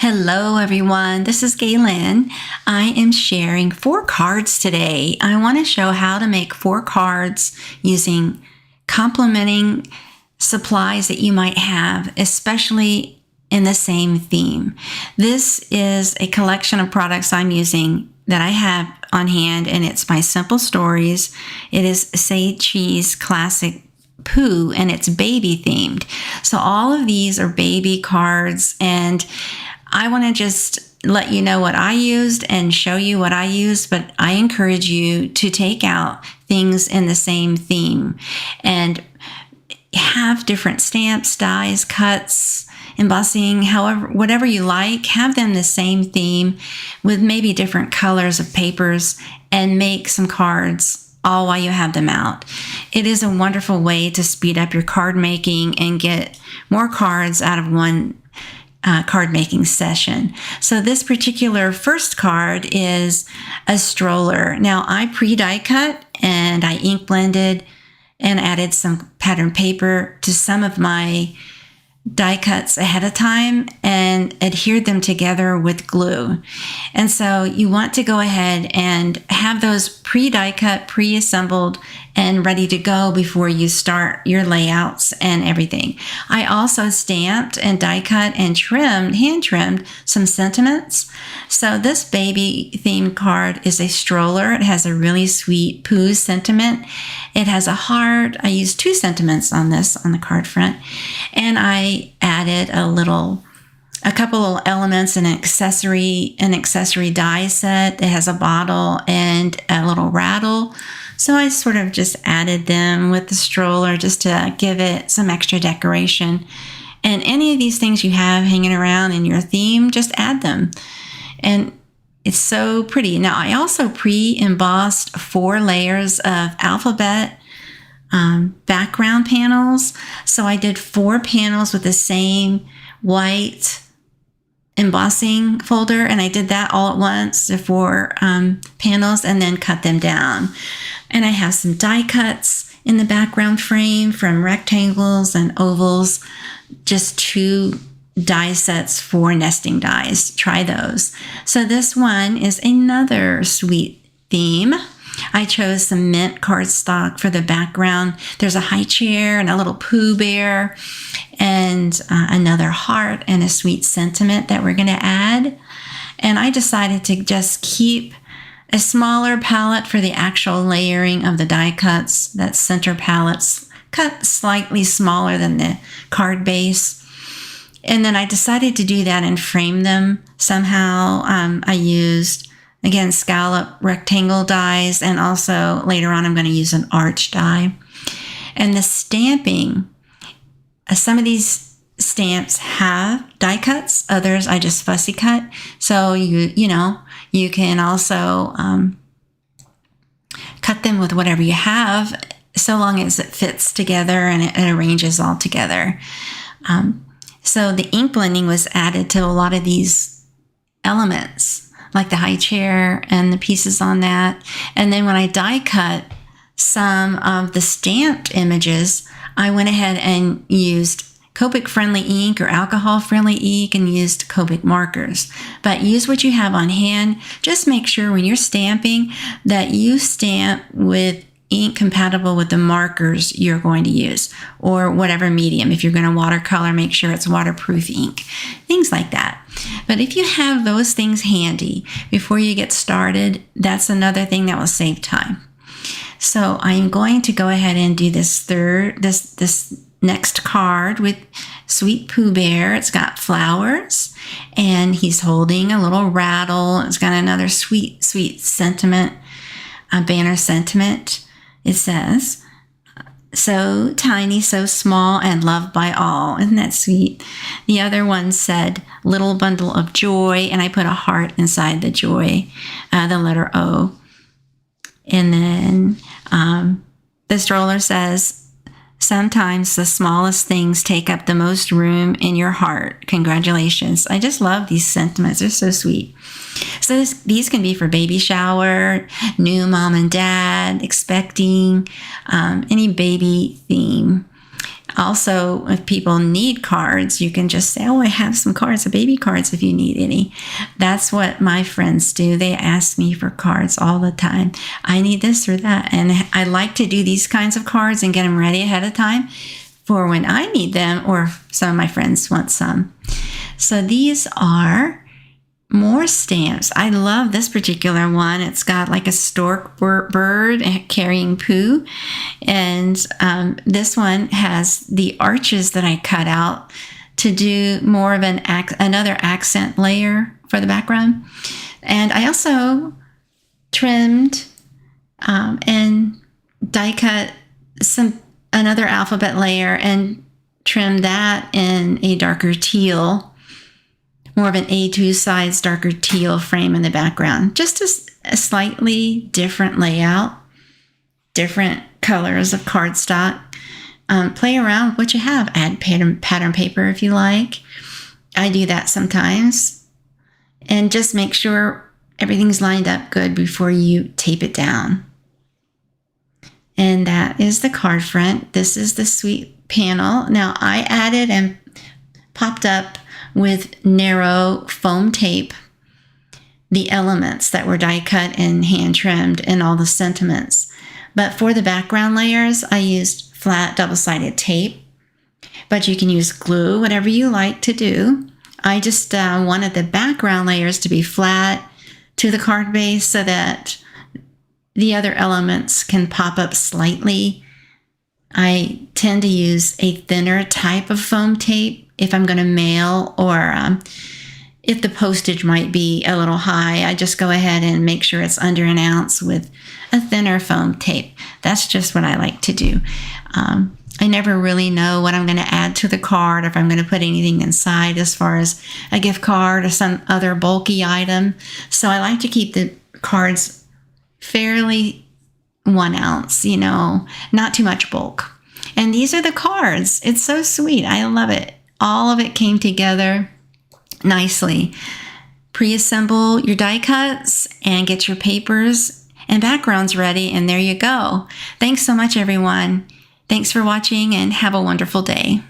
Hello everyone, this is Gaylen. I am sharing 4 cards today. I want to show how to make 4 cards using complementing supplies that you might have, especially in the same theme. This is a collection of products I'm using that I have on hand, and it's by Simple Stories. It is Say Cheese Classic Pooh, and it's baby themed. So all of these are baby cards, and I want to just let you know what I used and show you what I used, but I encourage you to take out things in the same theme and have different stamps, dies, cuts, embossing, however, whatever you like, have them the same theme with maybe different colors of papers, and make some cards all while you have them out. It is a wonderful way to speed up your card making and get more cards out of one card making session. So this particular first card is a stroller. Now I pre-die cut and I ink blended and added some pattern paper to some of my die cuts ahead of time and adhered them together with glue. And so you want to go ahead and have those pre-die cut, pre-assembled, and ready to go before you start your layouts and everything. I also stamped and die cut and trimmed, hand trimmed some sentiments. So this baby themed card is a stroller. It has a really sweet Pooh sentiment. It has a heart. I used 2 sentiments on this on the card front, and I added a couple of elements, an accessory die set. It has a bottle and a little rattle. So I sort of just added them with the stroller just to give it some extra decoration. And any of these things you have hanging around in your theme, just add them. And it's so pretty. Now I also pre-embossed 4 layers of alphabet background panels. So I did 4 panels with the same white embossing folder, and I did that all at once, the 4 panels, and then cut them down. And I have some die cuts in the background frame from rectangles and ovals, just 2 die sets for nesting dies. Try those. So this one is another sweet theme. I chose some mint cardstock for the background. There's a high chair and a little Pooh bear and another heart and a sweet sentiment that we're going to add. And I decided to just keep a smaller palette for the actual layering of the die cuts. That center palette's cut slightly smaller than the card base. And then I decided to do that and frame them somehow. I used, again, scallop rectangle dies, and also later on I'm going to use an arch die. And the stamping, some of these stamps have die cuts, others I just fussy cut. So you can also cut them with whatever you have, so long as it fits together and it arranges all together. So the ink blending was added to a lot of these elements, like the high chair and the pieces on that. And then when I die cut some of the stamped images, I went ahead and used Copic friendly ink or alcohol friendly ink and used Copic markers. But use what you have on hand. Just make sure when you're stamping that you stamp with ink compatible with the markers you're going to use, or whatever medium. If you're going to watercolor, make sure it's waterproof ink, things like that. But if you have those things handy before you get started, that's another thing that will save time. So I'm going to go ahead and do this next card with Sweet Pooh Bear. It's got flowers, and he's holding a little rattle. It's got another sweet sentiment, a banner sentiment. It says, "So tiny, so small, and loved by all." Isn't that sweet? The other one said, "Little bundle of joy," and I put a heart inside the joy, the letter O. And then the stroller says, "Sometimes the smallest things take up the most room in your heart. Congratulations." I just love these sentiments. They're so sweet. So these can be for baby shower, new mom and dad, expecting, any baby theme. Also, if people need cards, you can just say, oh, I have some cards, baby cards, if you need any. That's what my friends do. They ask me for cards all the time. I need this or that. And I like to do these kinds of cards and get them ready ahead of time for when I need them or some of my friends want some. So these are more stamps. I love this particular one. It's got like a stork bird carrying Pooh. And this one has the arches that I cut out to do more of another accent layer for the background. And I also trimmed and die cut another alphabet layer and trimmed that in a darker teal, more of an A2 size darker teal frame in the background. Just a slightly different layout, different colors of cardstock. Play around with what you have. Add pattern paper if you like. I do that sometimes. And just make sure everything's lined up good before you tape it down. And that is the card front. This is the sweet panel. Now I added and popped up with narrow foam tape the elements that were die cut and hand trimmed and all the sentiments. But for the background layers, I used flat double-sided tape, but you can use glue, whatever you like to do. I just wanted the background layers to be flat to the card base so that the other elements can pop up slightly. I tend to use a thinner type of foam tape if I'm going to mail, or if the postage might be a little high, I just go ahead and make sure it's under an ounce with a thinner foam tape. That's just what I like to do. I never really know what I'm going to add to the card, if I'm going to put anything inside as far as a gift card or some other bulky item. So I like to keep the cards fairly 1 ounce, not too much bulk. And these are the cards. It's so sweet. I love it. All of it came together nicely. Pre-assemble your die cuts and get your papers and backgrounds ready, and there you go. Thanks so much, everyone. Thanks for watching and have a wonderful day.